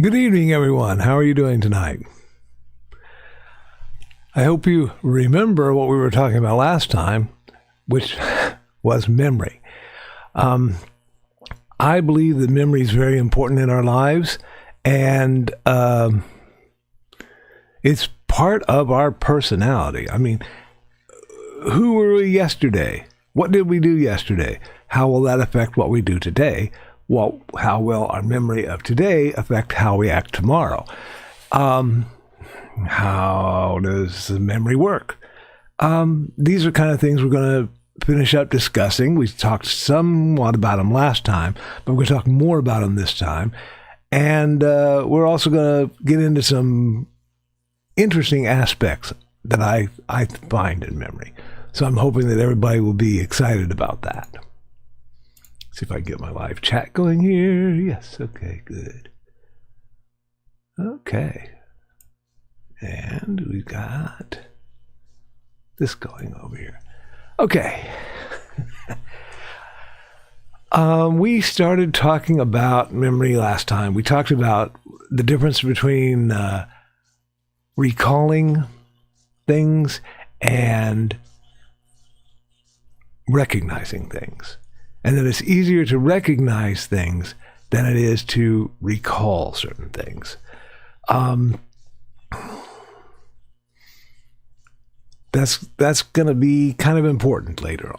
Good evening, everyone. How are you doing tonight? I hope you remember what we were talking about last time, which was memory. I believe that memory is very important in our lives, and it's part of our personality. I mean, who were we yesterday? What did we do yesterday? How will that affect what we do today? Well, how will our memory of today affect how we act tomorrow? How does the memory work? These are kind of things we're going to finish up discussing. We talked somewhat about them last time, but we're going to talk more about them this time. And we're also going to get into some interesting aspects that I find in memory. So I'm hoping that everybody will be excited about that. See if I can get my live chat going here. Yes, okay, good. Okay. And we've got this going over here. Okay. We started talking about memory last time. We talked about the difference between recalling things and recognizing things. And that it's easier to recognize things than it is to recall certain things. That's going to be kind of important later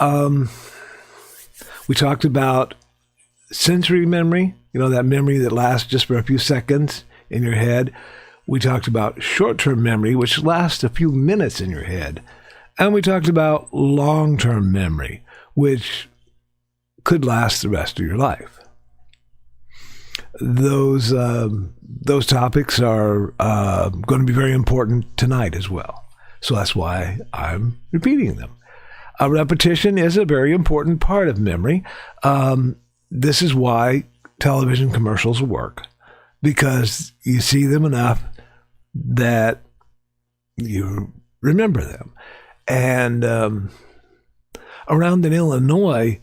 on. We talked about sensory memory, that memory that lasts just for a few seconds in your head. We talked about short-term memory, which lasts a few minutes in your head. And we talked about long-term memory, which could last the rest of your life. Those topics are going to be very important tonight as well. So that's why I'm repeating them. Repetition is a very important part of memory. This is why television commercials work, because you see them enough that you remember them. And around in Illinois,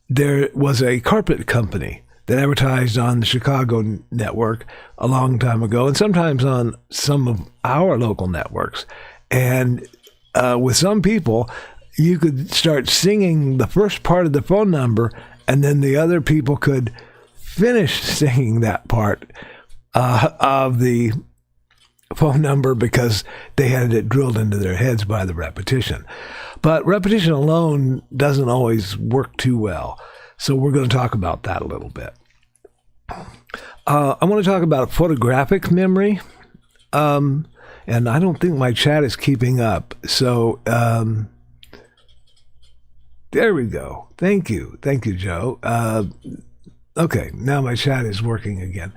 there was a carpet company that advertised on the Chicago network a long time ago, and sometimes on some of our local networks. And with some people, you could start singing the first part of the phone number, and then the other people could finish singing that part of the phone number because they had it drilled into their heads by the repetition. But repetition alone doesn't always work too well. So we're going to talk about that a little bit. I want to talk about photographic memory. And I don't think my chat is keeping up. So there we go. Thank you. Thank you, Joe. Okay, now my chat is working again.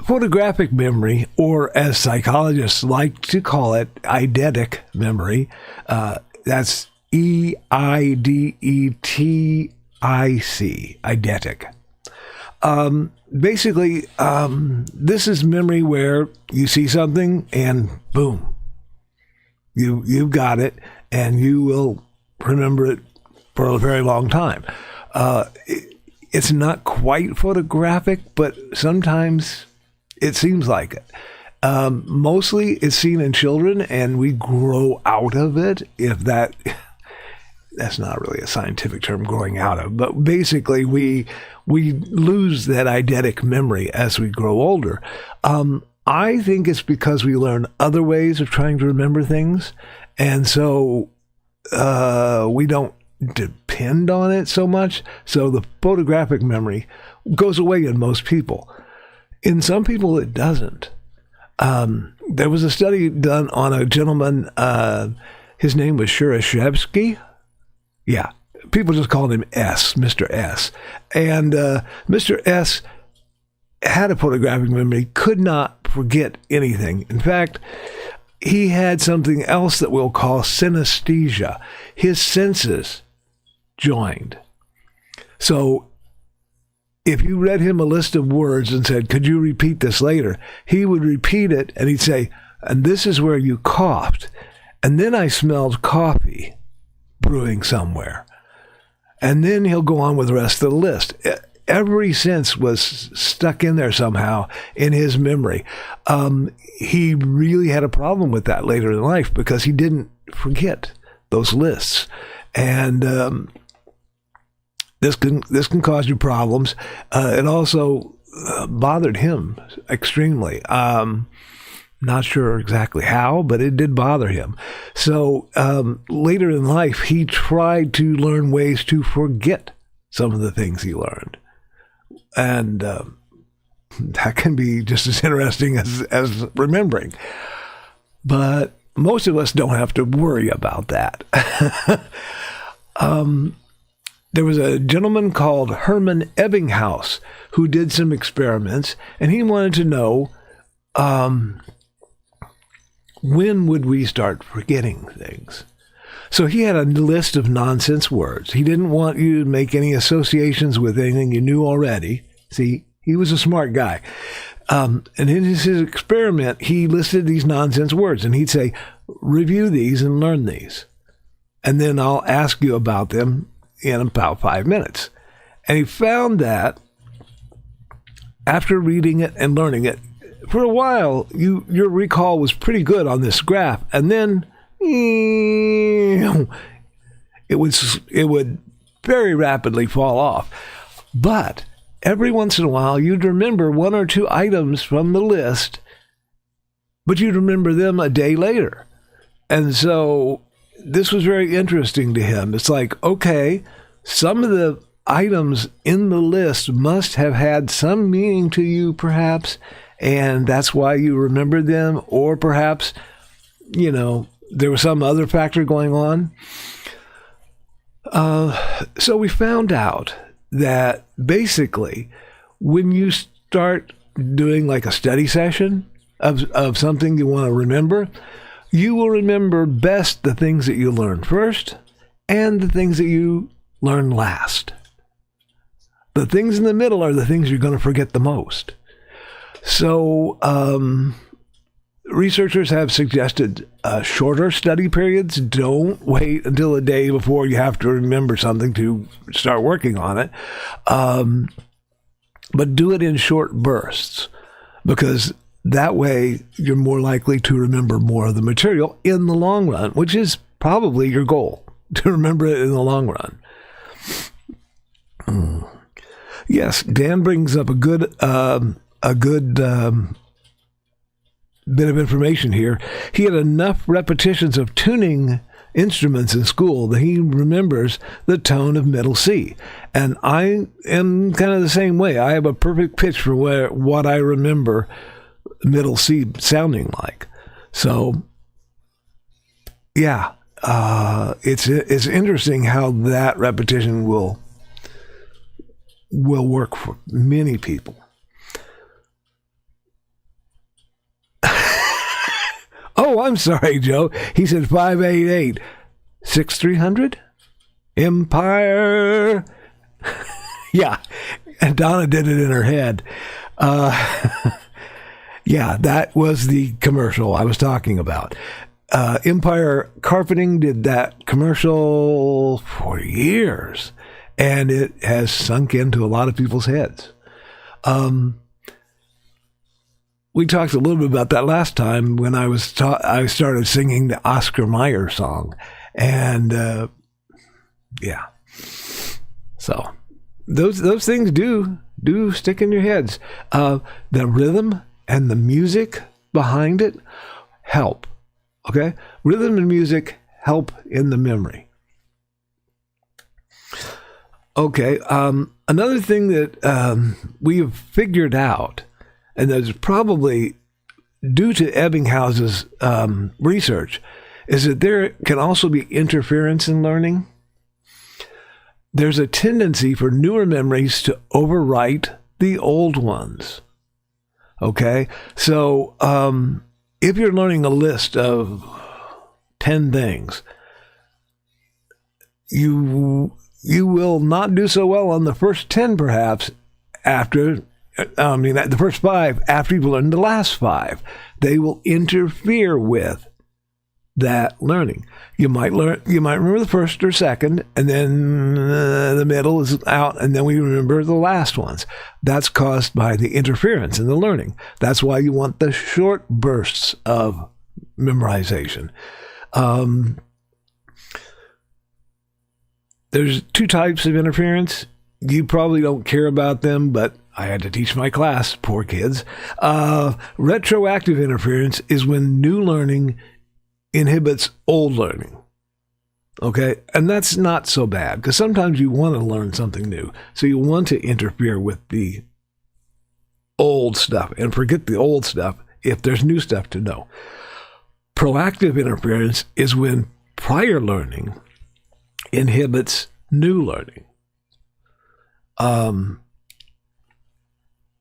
Photographic memory, or as psychologists like to call it, eidetic memory, that's E-I-D-E-T-I-C, eidetic. Basically, this is memory where you see something and boom, you've got it, and you will remember it for a very long time. It's not quite photographic, but sometimes it seems like it. Mostly it's seen in children, and we grow out of it, if that's not really a scientific term, growing out of, but basically we lose that eidetic memory as we grow older. I think it's because we learn other ways of trying to remember things, and so we don't depend on it so much. So the photographic memory goes away in most people. In some people, it doesn't. There was a study done on a gentleman, his name was Shereshevsky. Yeah, people just called him S, Mr. S. And Mr. S had a photographic memory, could not forget anything. In fact, he had something else that we'll call synesthesia. His senses joined. So if you read him a list of words and said, could you repeat this later? He would repeat it, and he'd say, and this is where you coughed. And then I smelled coffee brewing somewhere. And then he'll go on with the rest of the list. every sense was stuck in there somehow in his memory. He really had a problem with that later in life because he didn't forget those lists. And this can cause you problems. It also bothered him extremely. Not sure exactly how, but it did bother him. So later in life, he tried to learn ways to forget some of the things he learned. And that can be just as interesting as remembering. But most of us don't have to worry about that. There was a gentleman called Hermann Ebbinghaus who did some experiments, and he wanted to know when would we start forgetting things. So he had a list of nonsense words. He didn't want you to make any associations with anything you knew already. See, he was a smart guy. And in his experiment, he listed these nonsense words, and he'd say, review these and learn these. And then I'll ask you about them in about 5 minutes. And he found that after reading it and learning it, for a while, your recall was pretty good on this graph. And then it would very rapidly fall off. But every once in a while, you'd remember one or two items from the list, but you'd remember them a day later. And so this was very interesting to him. It's like, okay, some of the items in the list must have had some meaning to you, perhaps, and that's why you remember them, or perhaps, there was some other factor going on. So we found out that basically when you start doing like a study session of something you want to remember, you will remember best the things that you learn first and the things that you learn last. The things in the middle are the things you're going to forget the most. So researchers have suggested shorter study periods. Don't wait until a day before you have to remember something to start working on it. But do it in short bursts, because that way you're more likely to remember more of the material in the long run, which is probably your goal, to remember it in the long run. Yes, Dan brings up a good bit of information here. He had enough repetitions of tuning instruments in school that he remembers the tone of middle C. And I am kind of the same way. I have a perfect pitch for what I remember middle C sounding like. So, yeah, it's interesting how that repetition will work for many people. Oh, I'm sorry, Joe. He said 588-6300? Empire. Yeah, and Donna did it in her head. Yeah, that was the commercial I was talking about. Empire Carpeting did that commercial for years, and it has sunk into a lot of people's heads. We talked a little bit about that last time when I started singing the Oscar Mayer song, and yeah, so those things do stick in your heads. The rhythm and the music behind it help. Okay, rhythm and music help in the memory. Okay, another thing that we have figured out, and that's probably due to Ebbinghaus's research, is that there can also be interference in learning. There's a tendency for newer memories to overwrite the old ones. Okay, so if you're learning a list of 10 things, you will not do so well on the first 10, perhaps, the first 5 after you've learned the last 5. They will interfere with that learning. You might remember the first or second, and then the middle is out, and then we remember the last ones. That's caused by the interference in the learning. That's why you want the short bursts of memorization. There's two types of interference. You probably don't care about them, but I had to teach my class, poor kids. Retroactive interference is when new learning inhibits old learning. Okay? And that's not so bad, because sometimes you want to learn something new. So you want to interfere with the old stuff and forget the old stuff if there's new stuff to know. Proactive interference is when prior learning inhibits new learning.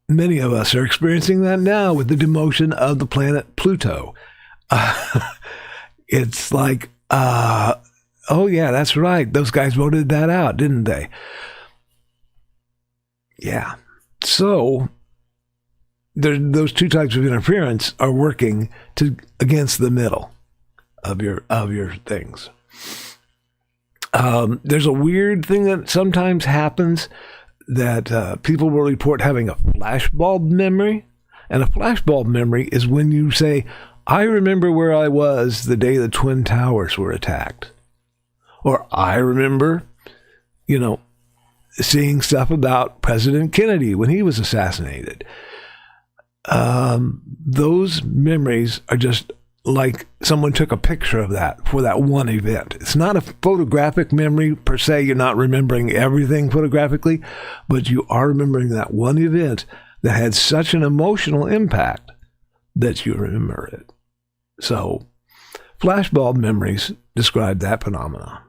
Many of us are experiencing that now with the demotion of the planet Pluto. It's like, oh yeah, that's right. Those guys voted that out, didn't they? Yeah. So those two types of interference are working against the middle of your things. There's a weird thing that sometimes happens that people will report having a flashbulb memory. And a flashbulb memory is when you say, I remember where I was the day the Twin Towers were attacked. Or I remember, seeing stuff about President Kennedy when he was assassinated. Those memories are just like someone took a picture of that for that one event. It's not a photographic memory per se. You're not remembering everything photographically, but you are remembering that one event that had such an emotional impact that you remember it. So, flashbulb memories describe that phenomenon.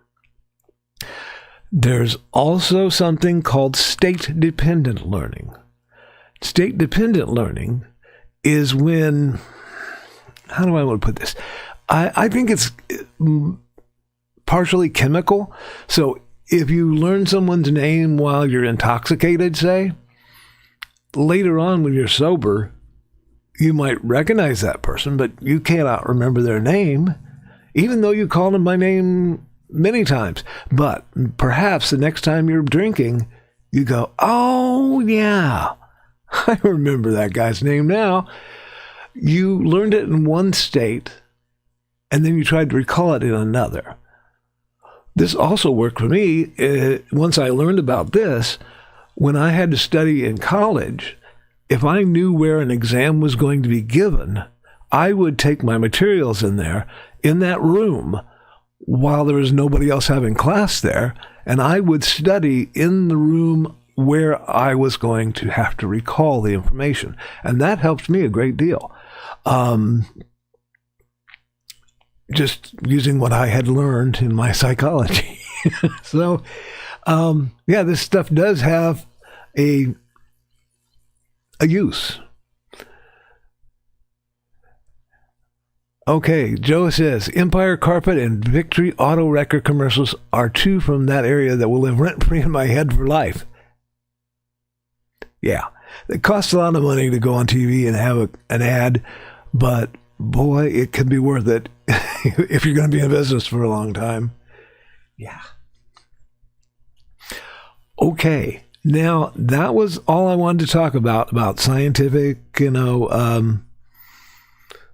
There's also something called state-dependent learning. State-dependent learning is when, how do I want to put this? I think it's partially chemical. So if you learn someone's name while you're intoxicated, say, later on when you're sober, you might recognize that person, but you cannot remember their name, even though you called them by name many times. But perhaps the next time you're drinking, you go, oh, yeah, I remember that guy's name now. You learned it in one state, and then you tried to recall it in another. This also worked for me. Once I learned about this, when I had to study in college, if I knew where an exam was going to be given, I would take my materials in there, in that room, while there was nobody else having class there, and I would study in the room where I was going to have to recall the information. And that helped me a great deal. Just using what I had learned in my psychology. So, yeah, this stuff does have a use. Okay, Joe says, Empire Carpet and Victory Auto Wrecker commercials are two from that area that will live rent-free in my head for life. Yeah, it costs a lot of money to go on TV and have an ad, but boy, it can be worth it if you're going to be in business for a long time. Yeah. Okay, now that was all I wanted to talk about scientific,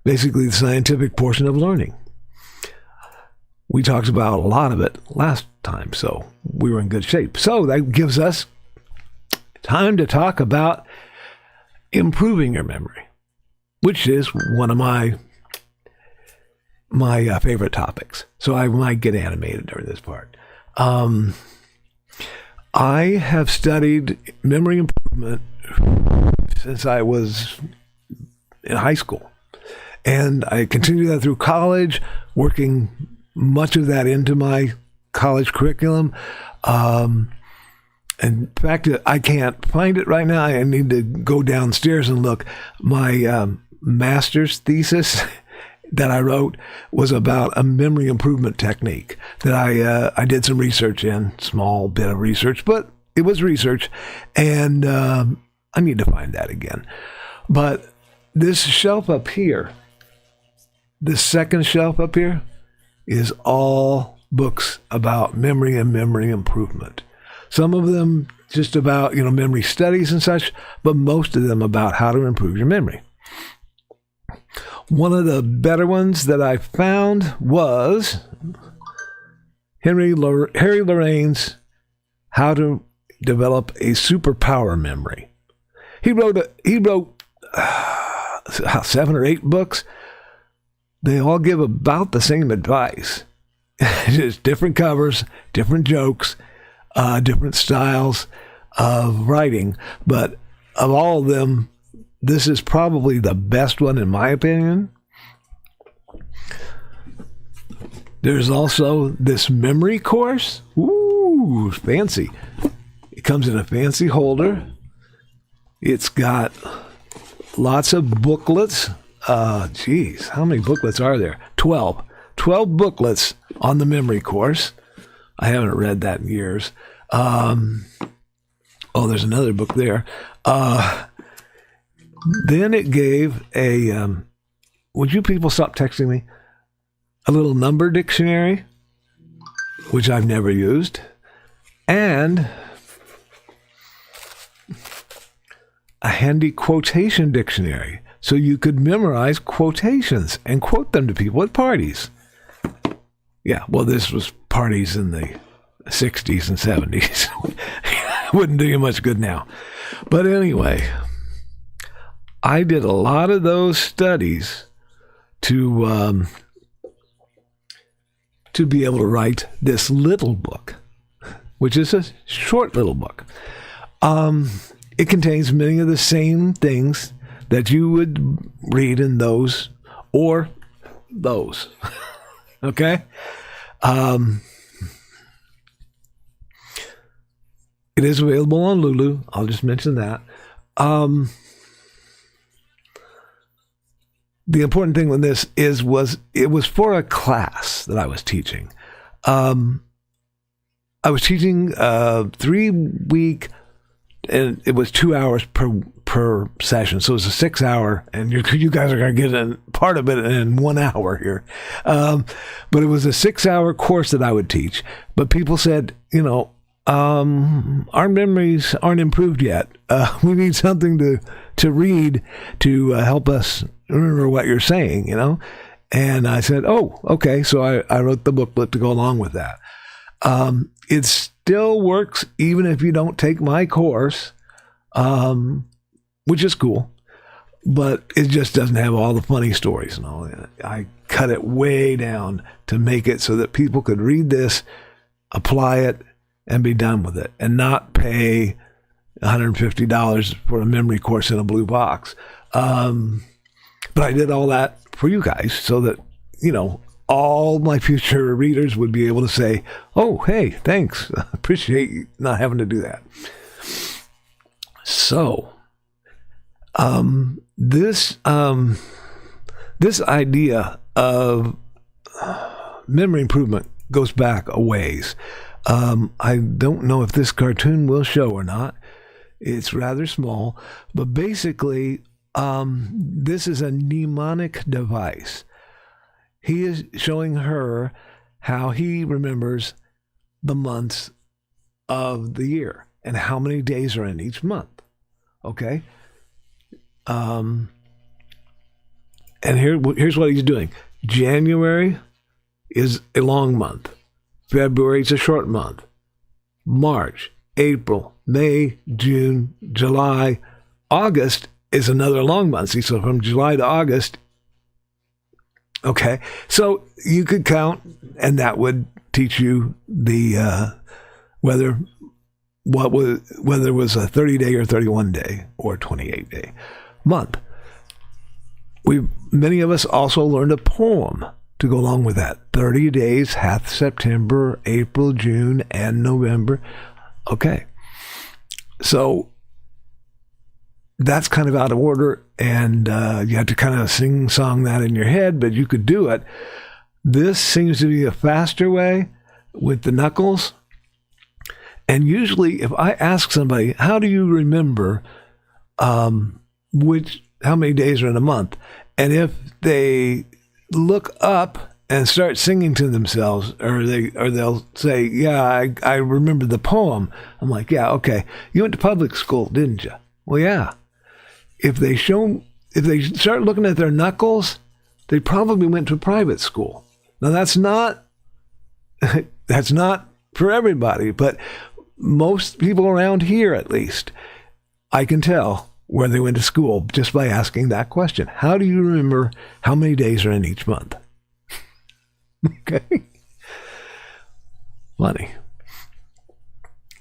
basically the scientific portion of learning. We talked about a lot of it last time, so we were in good shape. So that gives us time to talk about improving your memory, which is one of my favorite topics. So I might get animated during this part. I have studied memory improvement since I was in high school. And I continued that through college, working much of that into my college curriculum. In fact, I can't find it right now. I need to go downstairs and look. My master's thesis that I wrote was about a memory improvement technique that I did some research in, small bit of research, but it was research, and I need to find that again. But this shelf up here, this second shelf up here, is all books about memory and memory improvement. Some of them just about, memory studies and such, but most of them about how to improve your memory. One of the better ones that I found was Harry Lorraine's How to Develop a Superpower Memory. He wrote 7 or 8 books. They all give about the same advice. Just different covers, different jokes, different styles of writing. But of all of them, this is probably the best one in my opinion. There's also this memory course. Ooh, fancy. It comes in a fancy holder. It's got lots of booklets. Geez, how many booklets are there? 12. 12 booklets on the memory course. I haven't read that in years. There's another book there. Then it gave a, would you people stop texting me? A little number dictionary, which I've never used, and a handy quotation dictionary, so you could memorize quotations and quote them to people at parties. Yeah, well, this was parties in the 60s and 70s. Wouldn't do you much good now. But anyway, I did a lot of those studies to be able to write this little book, which is a short little book. It contains many of the same things that you would read in those or those. Okay? It is available on Lulu. I'll just mention that. The important thing with this was it was for a class that I was teaching. I was teaching 3-week, and it was 2 hours per session. So it was a 6-hour, and you guys are going to get in part of it in 1 hour here. But it was a 6-hour course that I would teach. But people said, our memories aren't improved yet. We need something to read to help us remember what you're saying, And I said, oh, okay. So I wrote the booklet to go along with that. It still works even if you don't take my course, which is cool. But it just doesn't have all the funny stories and all that. I cut it way down to make it so that people could read this, apply it, and be done with it, and not pay $150 for a memory course in a blue box. But I did all that for you guys so that, all my future readers would be able to say, oh, hey, thanks. Appreciate you not having to do that. So, this idea of memory improvement goes back a ways. I don't know if this cartoon will show or not. It's rather small, but basically, this is a mnemonic device. He is showing her how he remembers the months of the year and how many days are in each month. Okay? And here's what he's doing. January is a long month. February is a short month. March, April, May, June, July, August is another long month. See, so from July to August, okay. So you could count, and that would teach you the whether it was a 30-day or 31-day or 28-day month. Many of us also learned a poem to go along with that. 30 days hath September, April, June, and November. Okay. So that's kind of out of order, and you have to kind of sing-song that in your head, but you could do it. This seems to be a faster way with the knuckles. And usually, if I ask somebody, how do you remember how many days are in a month? And if they look up and start singing to themselves, or they'll say, "Yeah, I remember the poem." I'm like, "Yeah, okay. You went to public school, didn't you?" Well, yeah. If they start looking at their knuckles, they probably went to private school. Now that's not for everybody, but most people around here, at least, I can tell where they went to school just by asking that question. How do you remember how many days are in each month? Okay. Funny.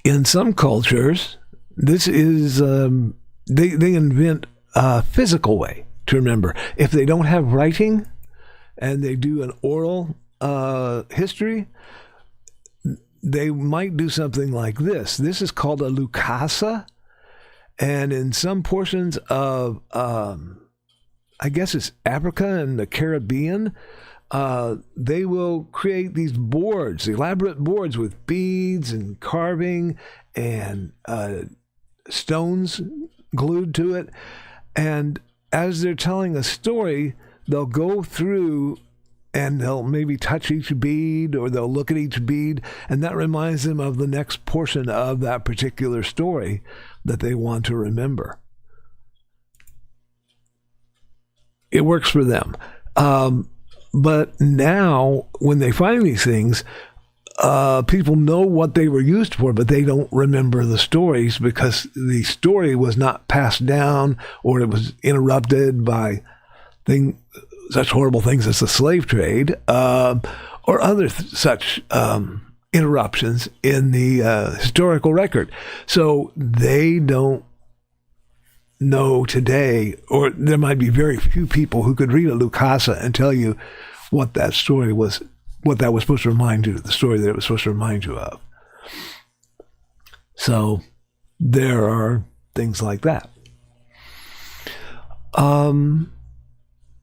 In some cultures, this is, they invent a physical way to remember. If they don't have writing and they do an oral history, they might do something like this. This is called a lukasa. And in some portions of, I guess it's Africa and the Caribbean, they will create these boards, elaborate boards with beads and carving and stones glued to it. And as they're telling a story, they'll go through and they'll maybe touch each bead, or they'll look at each bead, and that reminds them of the next portion of that particular story that they want to remember. It works for them. But now, when they find these things, people know what they were used for, but they don't remember the stories because the story was not passed down, or it was interrupted by such horrible things as the slave trade, or other such interruptions in the historical record. So they don't know today, or there might be very few people who could read a lukasa and tell you what that story was, what that was supposed to remind you, the story that it was supposed to remind you of. So there are things like that.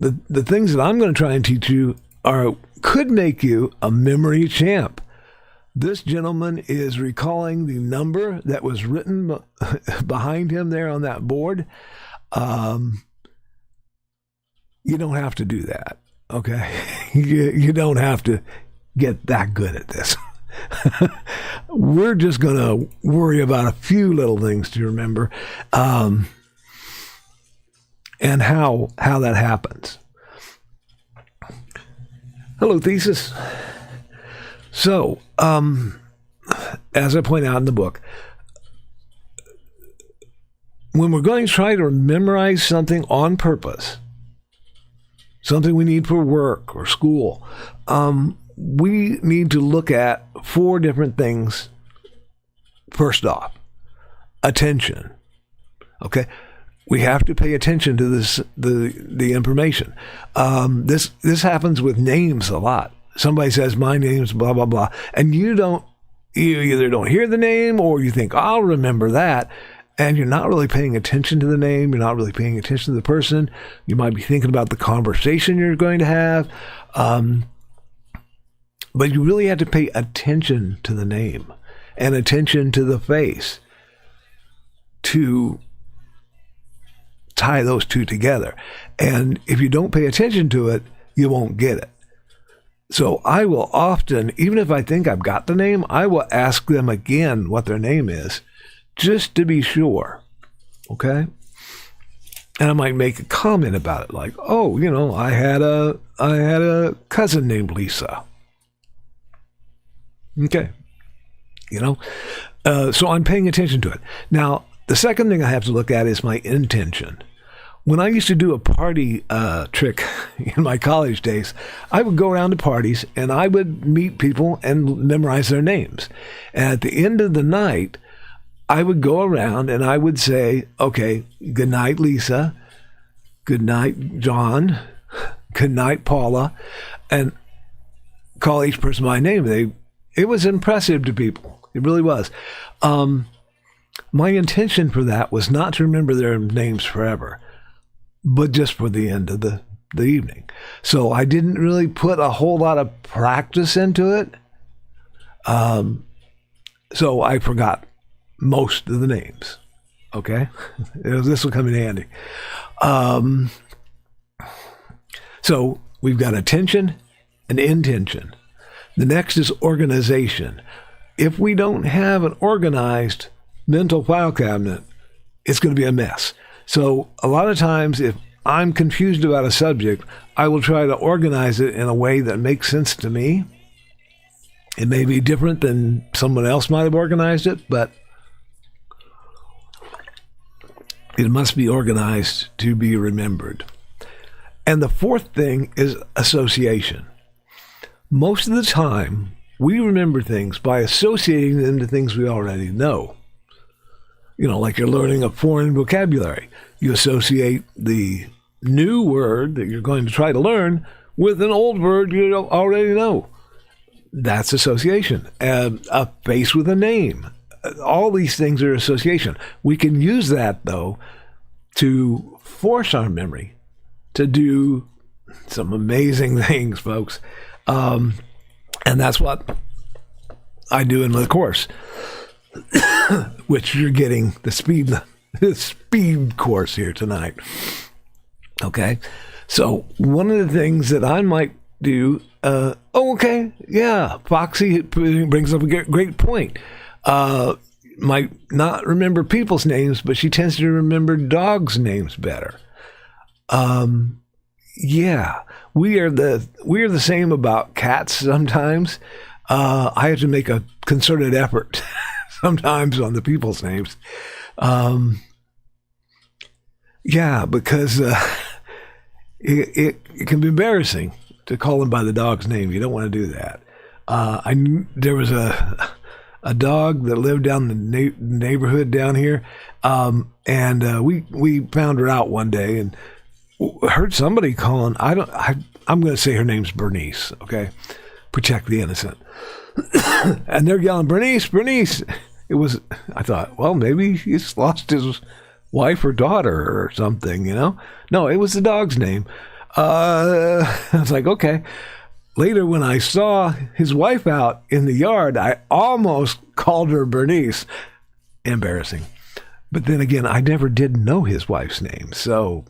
The things that I'm going to try and teach you could make you a memory champ. This gentleman is recalling the number that was written behind him there on that board. You don't have to do that, okay? You don't have to get that good at this. We're just going to worry about a few little things to remember, and how that happens. Hello, Thesis. So, as I point out in the book, when we're going to try to memorize something on purpose, something we need for work or school, we need to look at 4 different things. First off, attention. Okay? We have to pay attention to the information. This happens with names a lot. Somebody says, "My name's blah, blah, blah." And you either don't hear the name, or you think, "I'll remember that." And you're not really paying attention to the name. You're not really paying attention to the person. You might be thinking about the conversation you're going to have. But you really have to pay attention to the name and attention to the face to tie those two together. And if you don't pay attention to it, you won't get it. So I will often, even if I think I've got the name, I will ask them again what their name is, just to be sure. Okay? And I might make a comment about it, like, "Oh, I had a cousin named Lisa." Okay. So I'm paying attention to it. Now, the second thing I have to look at is my intention. When I used to do a party trick in my college days, I would go around to parties and I would meet people and memorize their names. And at the end of the night, I would go around and I would say, "Okay, good night, Lisa. Good night, John. Good night, Paula," and call each person by name. It was impressive to people. It really was. My intention for that was not to remember their names forever, but just for the end of the evening. So I didn't really put a whole lot of practice into it. So I forgot most of the names. Okay? This will come in handy. So we've got attention an intention. The next is organization. If we don't have an organized mental file cabinet, it's going to be a mess. So a lot of times, if I'm confused about a subject, I will try to organize it in a way that makes sense to me. It may be different than someone else might have organized it, but it must be organized to be remembered. And the fourth thing is association. Most of the time, we remember things by associating them to things we already know. You know, like you're learning a foreign vocabulary. You associate the new word that you're going to try to learn with an old word you already know. That's association. A face with a name. All these things are association. We can use that, though, to force our memory to do some amazing things, folks. And that's what I do in the course, which you're getting the speed course here tonight. Okay. So one of the things that I might do, Foxy brings up a great point. Might not remember people's names, but she tends to remember dogs' names better. We are the same about cats sometimes. I have to make a concerted effort sometimes on the people's names. Because it can be embarrassing to call them by the dog's name. You don't want to do that. There was a dog that lived down the neighborhood down here, and we found her out one day and heard somebody calling. I'm going to say her name's Bernice. Okay, protect the innocent. And they're yelling, Bernice, Bernice. I thought, well, maybe he's lost his wife or daughter or something, you know? No, it was the dog's name. I was like, okay. Later, when I saw his wife out in the yard, I almost called her Bernice. Embarrassing. But then again, I never did know his wife's name, so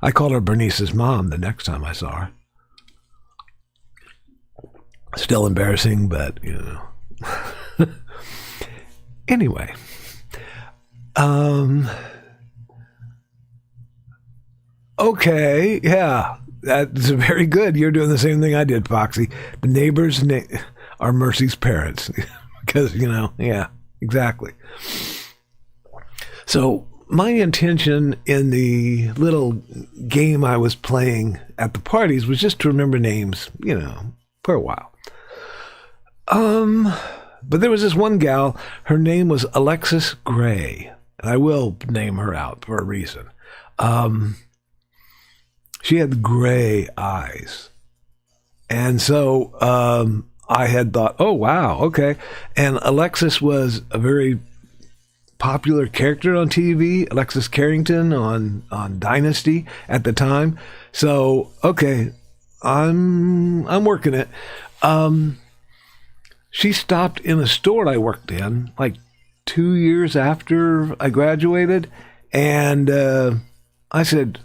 I called her Bernice's mom the next time I saw her. Still embarrassing, but, you know. Anyway. Okay, yeah. That's very good. You're doing the same thing I did, Foxy. The neighbors are Mercy's parents. Because, you know, yeah, exactly. So my intention in the little game I was playing at the parties was just to remember names, you know, for a while. But there was this one gal, her name was Alexis Gray, and I will name her out for a reason. She had gray eyes. And so I had thought, oh, wow, okay. And Alexis was a very popular character on TV, Alexis Carrington on Dynasty at the time. So, okay, I'm working it. She stopped in a store I worked in like 2 years after I graduated. And I said,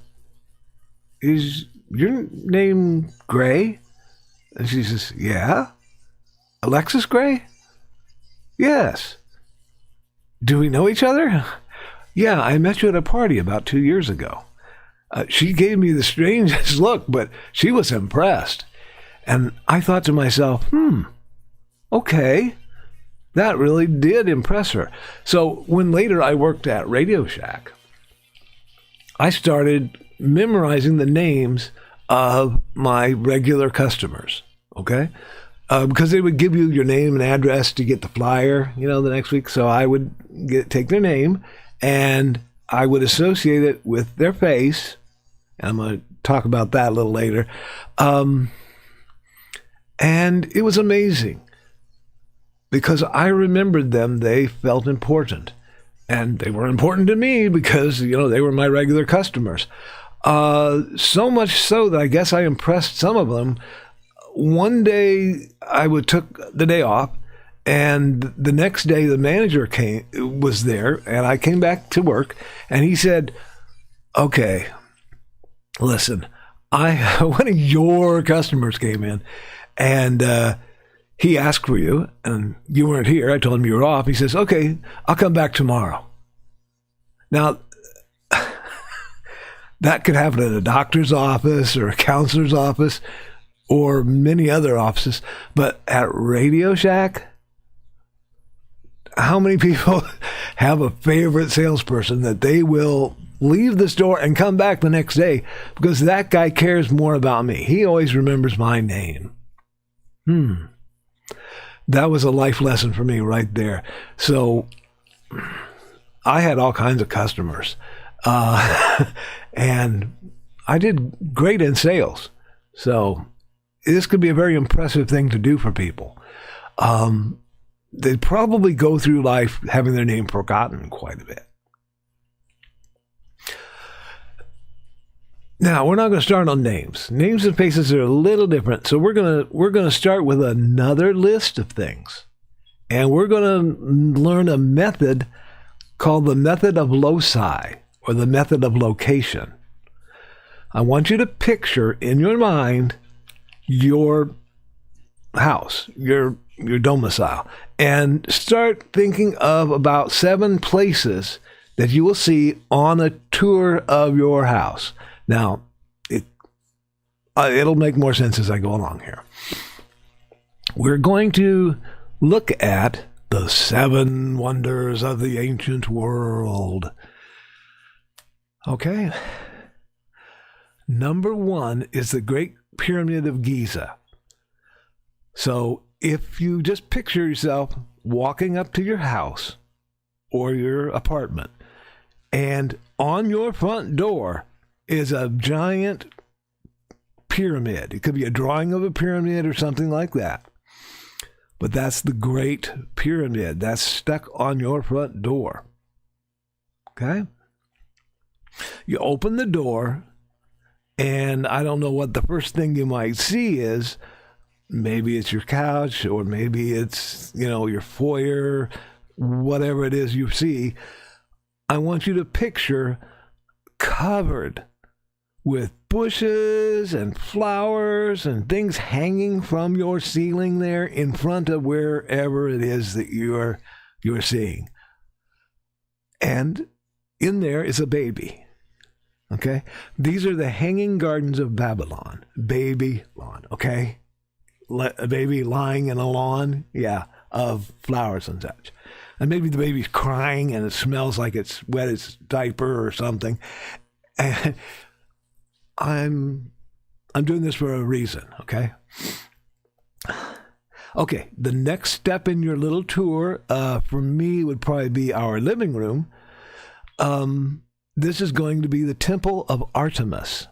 is your name Gray? And she says, yeah. Alexis Gray? Yes. Do we know each other? Yeah, I met you at a party about 2 years ago. She gave me the strangest look, but she was impressed. And I thought to myself, okay, that really did impress her. So when later I worked at Radio Shack, I started memorizing the names of my regular customers, okay? Because they would give you your name and address to get the flyer, you know, the next week. So I would take their name and I would associate it with their face. And I'm going to talk about that a little later. And it was amazing because I remembered them. They felt important. And they were important to me because, you know, they were my regular customers. So much so that I guess I impressed some of them. One day I took the day off, and the next day the manager was there, and I came back to work, and he said, okay, listen, one of your customers came in, and he asked for you, and you weren't here. I told him you were off. He says, "Okay, I'll come back tomorrow." Now, that could happen at a doctor's office or a counselor's office or many other offices, but at Radio Shack, how many people have a favorite salesperson that they will leave the store and come back the next day because that guy cares more about me? He always remembers my name. That was a life lesson for me right there. So I had all kinds of customers, and I did great in sales. So this could be a very impressive thing to do for people. They probably go through life having their name forgotten quite a bit. Now, we're not going to start on names. Names and faces are a little different. So we're going to start with another list of things. And we're going to learn a method called the method of loci, or the method of location. I want you to picture in your mind your house, your domicile, and start thinking of about 7 places that you will see on a tour of your house. Now, it'll make more sense as I go along here. We're going to look at the 7 wonders of the ancient world. Okay. Number 1 is the Great Pyramid of Giza. So if you just picture yourself walking up to your house or your apartment, and on your front door is a giant pyramid. It could be a drawing of a pyramid or something like that. But that's the Great Pyramid. That's stuck on your front door. Okay? You open the door, and I don't know what the first thing you might see is. Maybe it's your couch, or maybe it's, your foyer, whatever it is you see. I want you to picture covered with bushes and flowers and things hanging from your ceiling there in front of wherever it is that you're seeing. And in there is a baby. Okay? These are the hanging gardens of Babylon. Baby lawn, okay? A baby lying in a lawn, of flowers and such. And maybe the baby's crying and it smells like it's wet its diaper or something. And I'm doing this for a reason, okay? Okay, the next step in your little tour, for me, would probably be our living room. This is going to be the Temple of Artemis.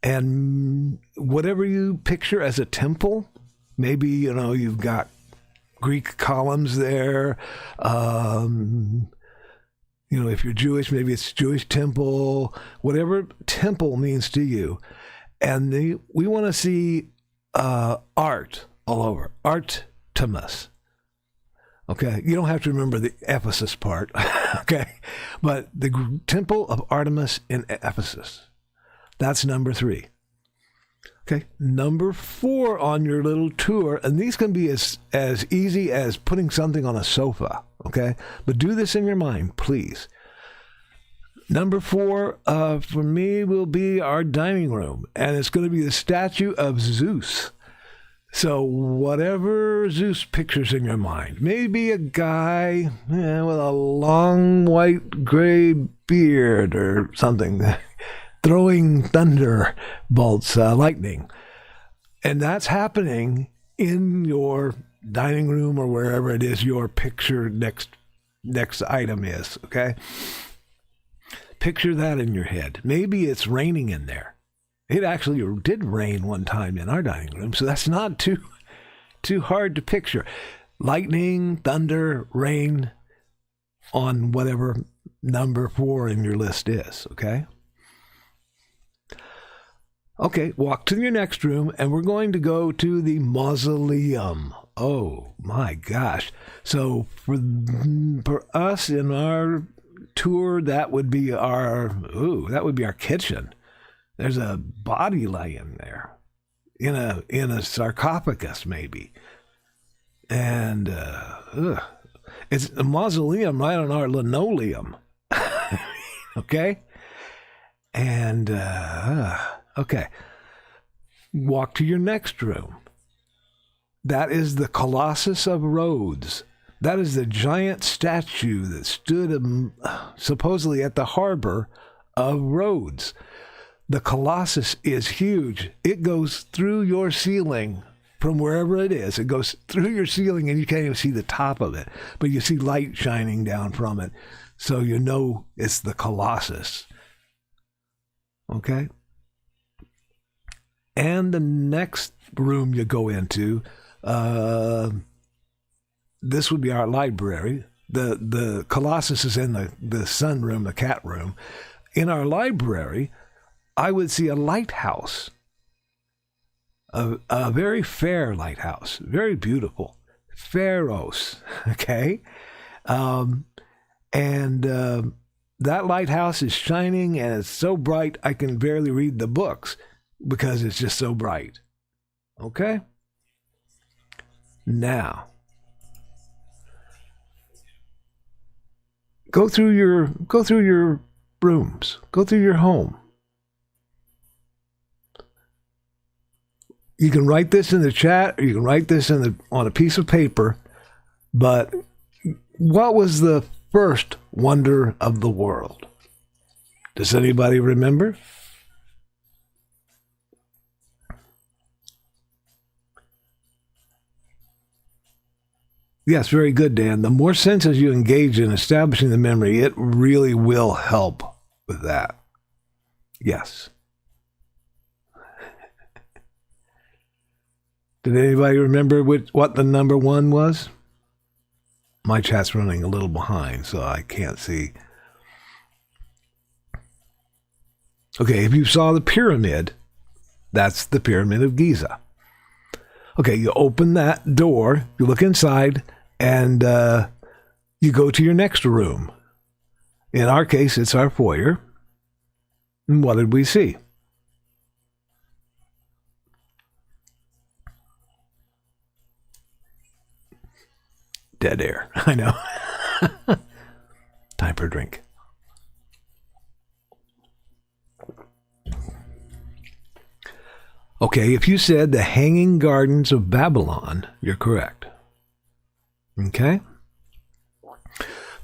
And whatever you picture as a temple, maybe, you've got Greek columns there. If you're Jewish, maybe it's Jewish temple, whatever temple means to you. And we want to see art all over. Artemis. Okay, you don't have to remember the Ephesus part, okay? But the Temple of Artemis in Ephesus. That's number 3. Okay, number 4 on your little tour, and these can be as easy as putting something on a sofa, okay? But do this in your mind, please. Number 4 for me will be our dining room, and it's going to be the statue of Zeus. So whatever Zeus pictures in your mind, maybe a guy with a long white gray beard or something, throwing thunderbolts, lightning. And that's happening in your dining room or wherever it is your picture next item is, okay? Picture that in your head. Maybe it's raining in there. It actually did rain one time in our dining room, so that's not too hard to picture. Lightning, thunder, rain on whatever number 4 in your list is, okay? Okay, walk to your next room, and we're going to go to the mausoleum. Oh, my gosh. So for us in our tour, that would be our kitchen. There's a body laying there in a sarcophagus, maybe. And it's a mausoleum right on our linoleum. Okay? And, okay. Walk to your next room. That is the Colossus of Rhodes. That is the giant statue that stood supposedly at the harbor of Rhodes. The Colossus is huge. It goes through your ceiling from wherever it is. It goes through your ceiling and you can't even see the top of it, but you see light shining down from it. So you know it's the Colossus. Okay? And the next room you go into, this would be our library. The Colossus is in the sunroom, the cat room. In our library, I would see a lighthouse, a very fair lighthouse, very beautiful, Pharos, okay? That lighthouse is shining and it's so bright I can barely read the books because it's just so bright, okay? Now, go through your rooms, go through your home. You can write this in the chat, or you can write this on a piece of paper, but what was the first wonder of the world? Does anybody remember? Yes, very good, Dan. The more senses you engage in establishing the memory, it really will help with that. Yes. Did anybody remember what the number one was? My chat's running a little behind, so I can't see. Okay, if you saw the pyramid, that's the Pyramid of Giza. Okay, you open that door, you look inside, and you go to your next room. In our case, it's our foyer. And what did we see? Dead air. I know. Time for a drink. Okay, if you said the Hanging Gardens of Babylon, you're correct. Okay?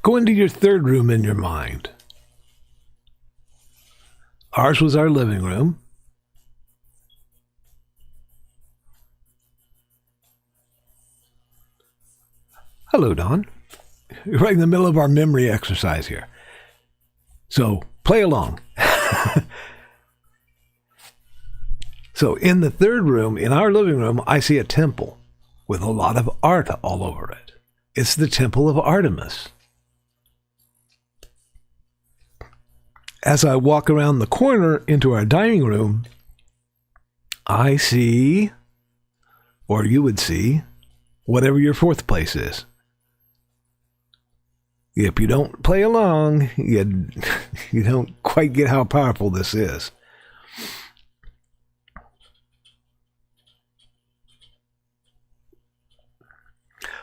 Go into your third room in your mind. Ours was our living room. Hello, Don. You're right in the middle of our memory exercise here. So, play along. So, in the third room, in our living room, I see a temple with a lot of art all over it. It's the Temple of Artemis. As I walk around the corner into our dining room, I see, or you would see, whatever your fourth place is. If you don't play along, you don't quite get how powerful this is.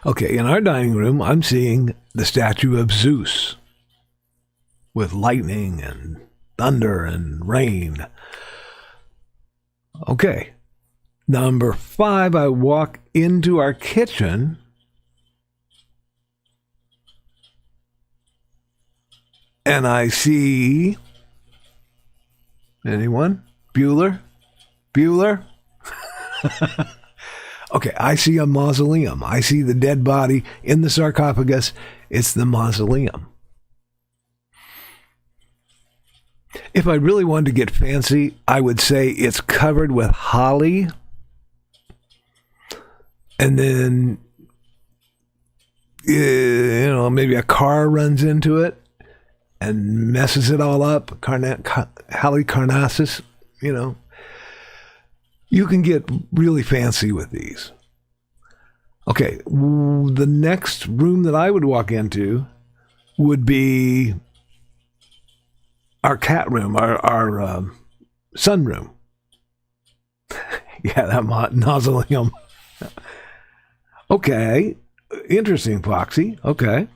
Okay, in our dining room, I'm seeing the statue of Zeus with lightning and thunder and rain. Okay, number 5, I walk into our kitchen. And I see, anyone? Bueller? Okay, I see a mausoleum. I see the dead body in the sarcophagus. It's the mausoleum. If I really wanted to get fancy, I would say it's covered with holly. And then, maybe a car runs into it and messes it all up. Halicarnassus, You can get really fancy with these. Okay, the next room that I would walk into would be our cat room, our sunroom. Yeah, that mausoleum. Okay, interesting, Foxy. Okay.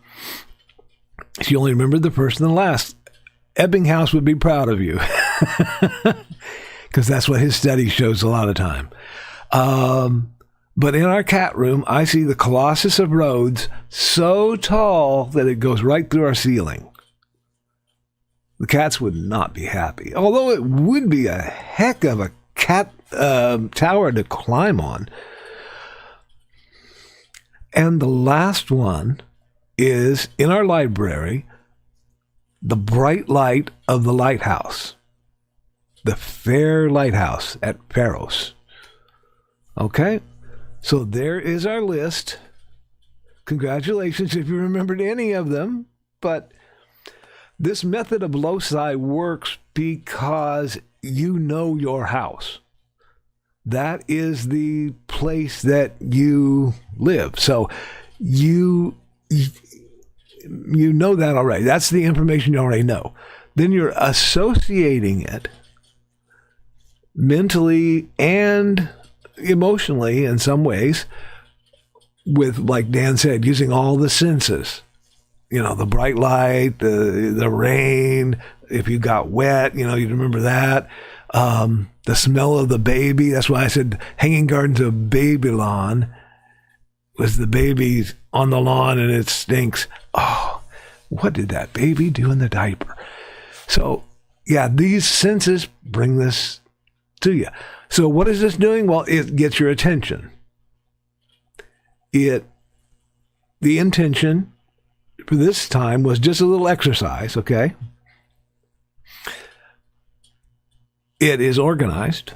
She only remembered the first and the last. Ebbinghaus would be proud of you. Because that's what his study shows a lot of time. But in our cat room, I see the Colossus of Rhodes so tall that it goes right through our ceiling. The cats would not be happy. Although it would be a heck of a cat tower to climb on. And the last one is in our library, the bright light of the lighthouse. The fair lighthouse at Pharos. Okay? So there is our list. Congratulations if you remembered any of them. But this method of loci works because you know your house. That is the place that you live. So you know that already. That's the information you already know. Then you're associating it mentally and emotionally in some ways with, like Dan said, using all the senses. You know, the bright light, the rain, if you got wet, you remember that. The smell of the baby. That's why I said Hanging Gardens of Babylon was the baby on the lawn and it stinks. Oh, what did that baby do in the diaper? So, yeah, these senses bring this to you. So what is this doing? Well, it gets your attention. The intention for this time was just a little exercise, okay? It is organized,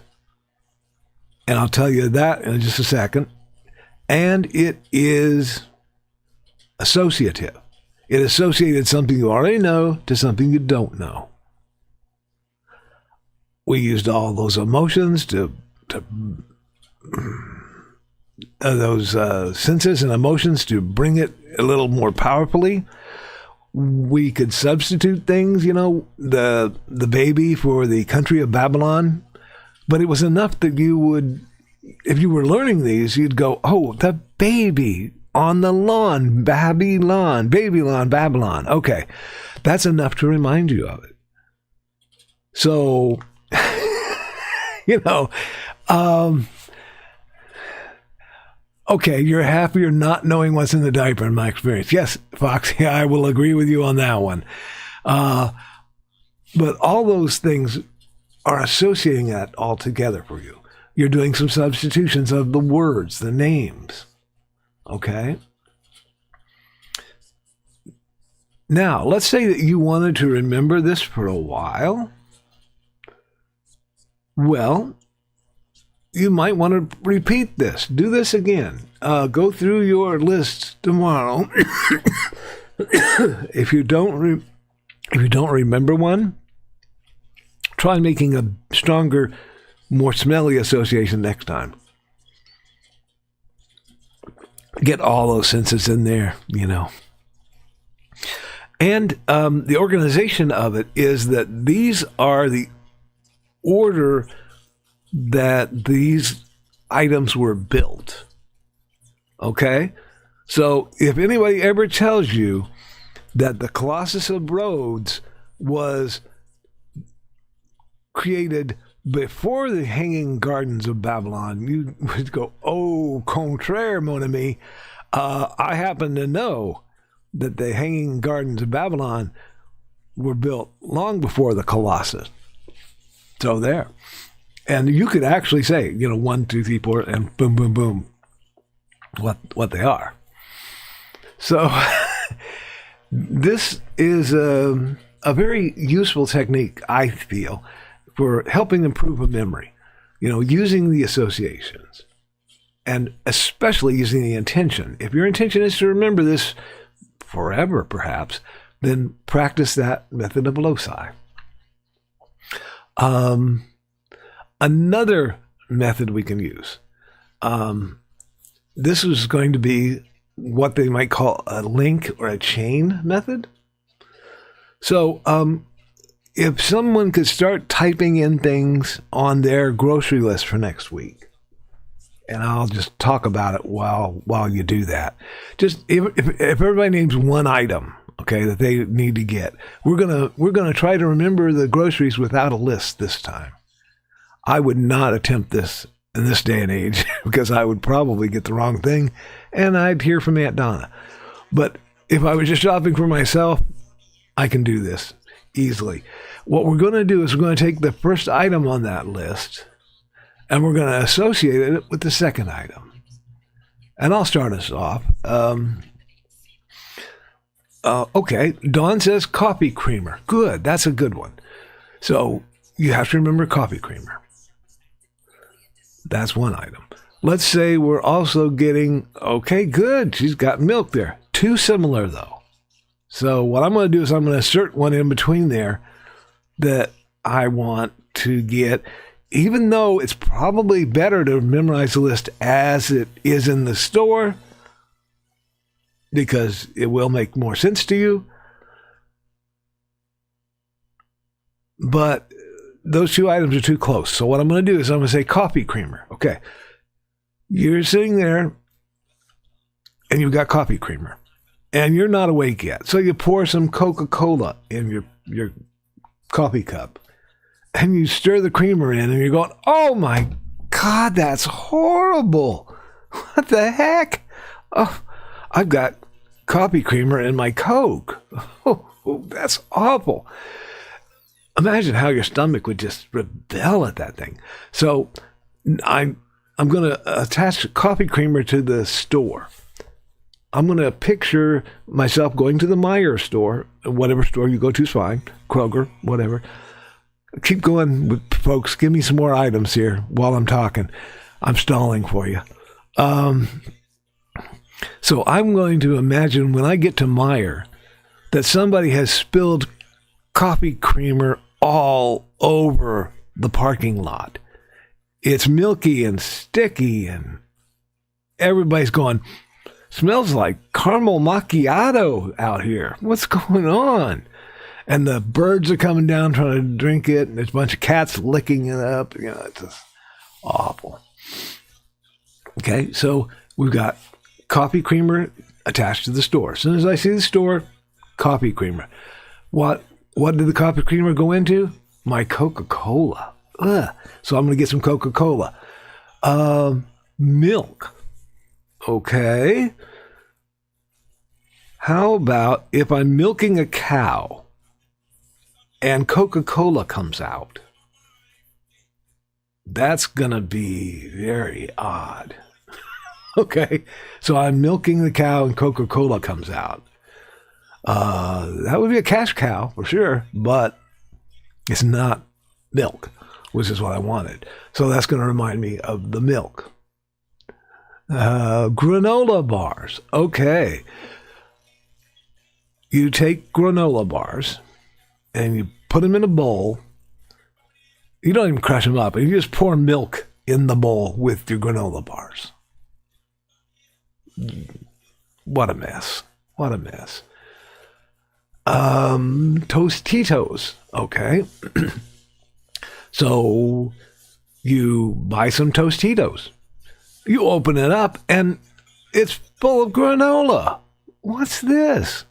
and I'll tell you that in just a second. And it is associative. It associated something you already know to something you don't know. We used all those emotions those senses and emotions to bring it a little more powerfully. We could substitute things, the baby for the country of Babylon, but it was enough that you would, if you were learning these, you'd go, oh, the baby on the lawn, Babylon, Babylon. Okay, that's enough to remind you of it. So, okay, you're happier not knowing what's in the diaper in my experience. Yes, Foxy, I will agree with you on that one. But all those things are associating that all together for you. You're doing some substitutions of the words, the names. Okay? Now, let's say that you wanted to remember this for a while. Well, you might want to repeat this. Do this again. Go through your list tomorrow. If you don't remember one, try making a stronger, more smelly association next time. Get all those senses in there, And the organization of it is that these are the order that these items were built. Okay? So if anybody ever tells you that the Colossus of Rhodes was created before the Hanging Gardens of Babylon, you would go, au contraire, mon ami. I happen to know that the Hanging Gardens of Babylon were built long before the Colossus. So there. And you could actually say, 1, 2, 3, 4, and boom, boom, boom, what they are. So this is a very useful technique, I feel, for helping improve a memory. Using the associations, and especially using the intention. If your intention is to remember this forever, perhaps, then practice that method of loci. Another method we can use. This is going to be what they might call a link or a chain method. So if someone could start typing in things on their grocery list for next week, and I'll just talk about it while you do that. Just if everybody names one item, okay, that they need to get, we're gonna try to remember the groceries without a list this time. I would not attempt this in this day and age because I would probably get the wrong thing, and I'd hear from Aunt Donna. But if I was just shopping for myself, I can do this easily. What we're going to do is we're going to take the first item on that list, and we're going to associate it with the second item. And I'll start us off. Okay, Dawn says coffee creamer. Good, that's a good one. So you have to remember coffee creamer. That's one item. Let's say we're also getting, okay, good, she's got milk there. Too similar, though. So what I'm going to do is I'm going to insert one in between there that I want to get, even though it's probably better to memorize the list as it is in the store, because it will make more sense to you. But those two items are too close. So what I'm going to do is I'm going to say coffee creamer. Okay. You're sitting there and you've got coffee creamer and you're not awake yet. So you pour some Coca-Cola in your coffee cup and you stir the creamer in and you're going, oh my God, that's horrible. What the heck? Oh, I've got coffee creamer in my Coke. Oh, that's awful. Imagine how your stomach would just rebel at that thing. So I'm going to attach coffee creamer to the store. I'm going to picture myself going to the Meijer store, whatever store you go to is fine, Kroger, whatever. Keep going, with folks. Give me some more items here while I'm talking. I'm stalling for you. So I'm going to imagine when I get to Meijer that somebody has spilled coffee creamer all over the parking lot. It's milky and sticky and everybody's going, smells like caramel macchiato out here. What's going on? And the birds are coming down trying to drink it, and there's a bunch of cats licking it up. You know, it's just awful. Okay, so we've got coffee creamer attached to the store. As soon as I see the store, coffee creamer. What did the coffee creamer go into? My Coca-Cola. Ugh. So I'm going to get some Coca-Cola. Milk. Okay. How about if I'm milking a cow and Coca-Cola comes out? That's going to be very odd. Okay. So I'm milking the cow and Coca-Cola comes out. That would be a cash cow for sure, but it's not milk, which is what I wanted. So that's going to remind me of the milk. Granola bars. Okay. You take granola bars and you put them in a bowl. You don't even crush them up. You just pour milk in the bowl with your granola bars. What a mess. What a mess. Tostitos. Okay. So you buy some Tostitos. You open it up and it's full of granola. What's this?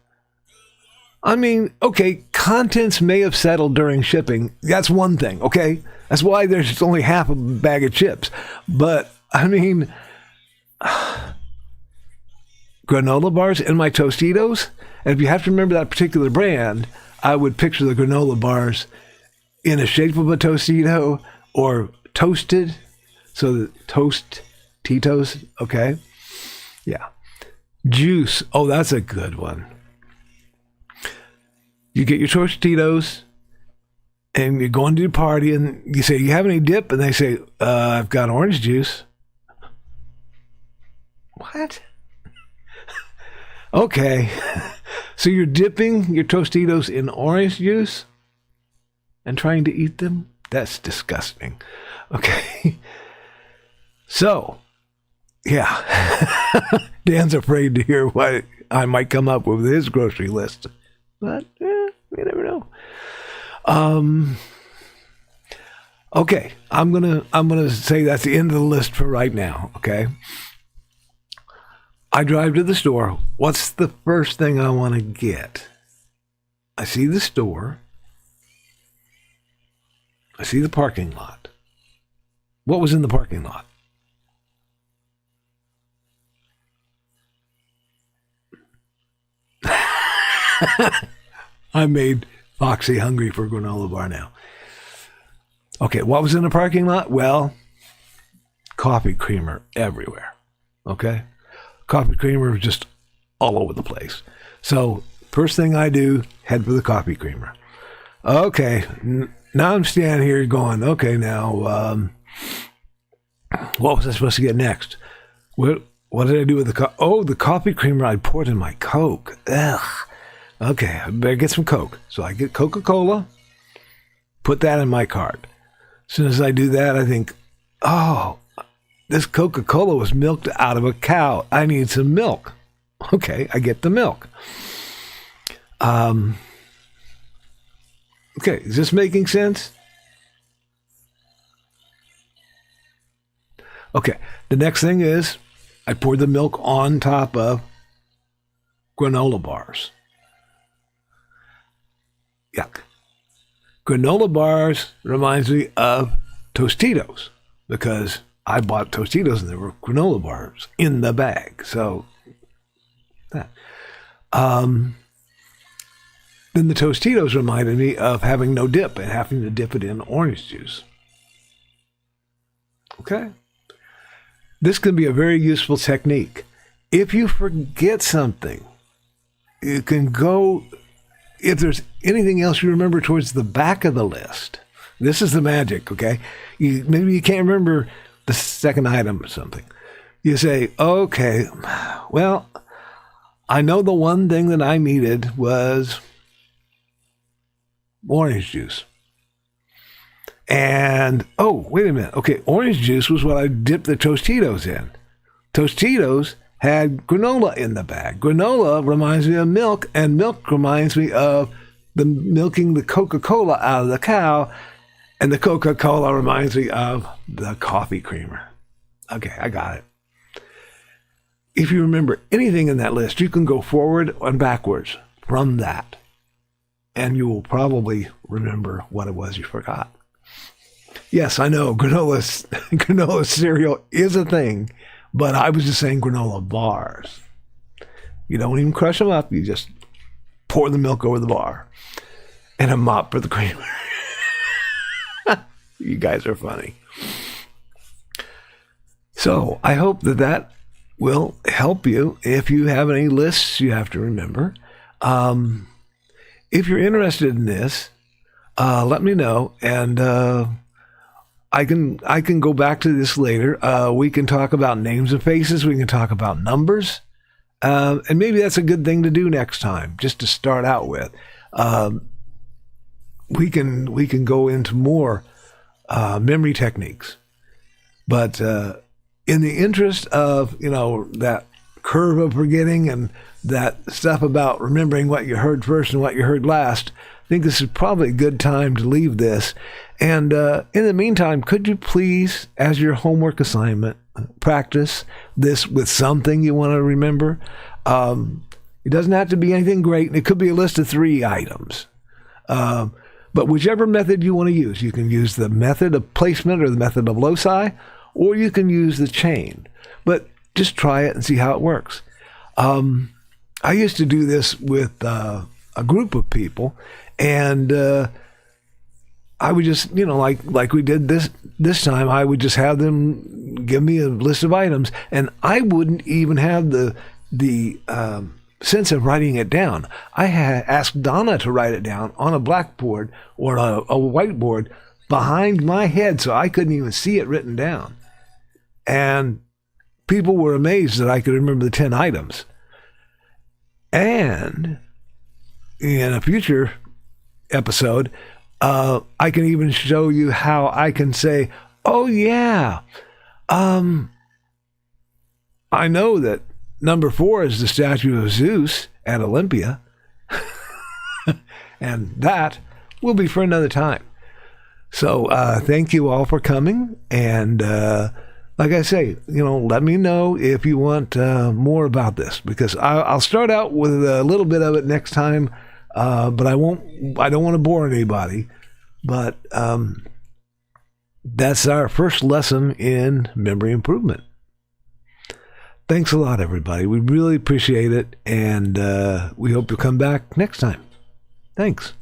I mean, okay, contents may have settled during shipping. That's one thing, okay? That's why there's only half a bag of chips. But, I mean, granola bars in my Tostitos? And if you have to remember that particular brand, I would picture the granola bars in the shape of a Tostito or toasted. So the Tostitos, okay? Yeah. Juice. Oh, that's a good one. You get your Tostitos and you're going to the party and you say, you have any dip? And they say, I've got orange juice. What? Okay. So you're dipping your Tostitos in orange juice and trying to eat them? That's disgusting. Okay. So, yeah. Dan's afraid to hear what I might come up with his grocery list. But, you never know. Okay, I'm gonna say that's the end of the list for right now. Okay, I drive to the store. What's the first thing I want to get? I see the store. I see the parking lot. What was in the parking lot? I made Foxy hungry for a granola bar now. Okay, what was in the parking lot? Well, coffee creamer everywhere. Okay? Coffee creamer was just all over the place. So, first thing I do, head for the coffee creamer. Okay, now I'm standing here going, okay, now, what was I supposed to get next? What did I do with the coffee creamer I poured in my Coke. Ugh. Okay, I better get some Coke. So I get Coca-Cola, put that in my cart. As soon as I do that, I think, oh, this Coca-Cola was milked out of a cow. I need some milk. Okay, I get the milk. Okay, is this making sense? Okay, the next thing is I poured the milk on top of granola bars. Yuck. Granola bars reminds me of Tostitos because I bought Tostitos and there were granola bars in the bag. So that. Then the Tostitos reminded me of having no dip and having to dip it in orange juice. Okay? This can be a very useful technique. If you forget something, you can go, if there's anything else you remember towards the back of the list. This is the magic, okay? Maybe you can't remember the second item or something. You say, okay, well, I know the one thing that I needed was orange juice. And, oh, wait a minute. Okay, orange juice was what I dipped the Tostitos in. Tostitos had granola in the bag. Granola reminds me of milk, and milk reminds me of the milking the Coca-Cola out of the cow, and the Coca-Cola reminds me of the coffee creamer. Okay, I got it. If you remember anything in that list, you can go forward and backwards from that, and you will probably remember what it was you forgot. Yes, I know, granola cereal is a thing, but I was just saying granola bars. You don't even crush them up. You just pour the milk over the bar and a mop for the creamer. You guys are funny. So I hope that will help you if you have any lists you have to remember. If you're interested in this, let me know, and I can go back to this later. We can talk about names and faces. We can talk about numbers. And maybe that's a good thing to do next time, just to start out with. We can go into more memory techniques. But in the interest of, that curve of forgetting and that stuff about remembering what you heard first and what you heard last, I think this is probably a good time to leave this. And in the meantime, could you please, as your homework assignment, practice this with something you want to remember? It doesn't have to be anything great. It could be a list of 3 items. But whichever method you want to use, you can use the method of placement or the method of loci, or you can use the chain. But just try it and see how it works. I used to do this with a group of people, and I would just, like we did this time, I would just have them give me a list of items, and I wouldn't even have the sense of writing it down. I had asked Donna to write it down on a blackboard or a whiteboard behind my head, so I couldn't even see it written down. And people were amazed that I could remember the 10 items. And in a future episode, I can even show you how I can say, oh yeah, I know that number 4 is the statue of Zeus at Olympia. And that will be for another time. So thank you all for coming. And like I say, let me know if you want more about this, because I'll start out with a little bit of it next time, but I don't want to bore anybody. But that's our first lesson in memory improvement. Thanks a lot, everybody. We really appreciate it, and we hope you'll come back next time. Thanks.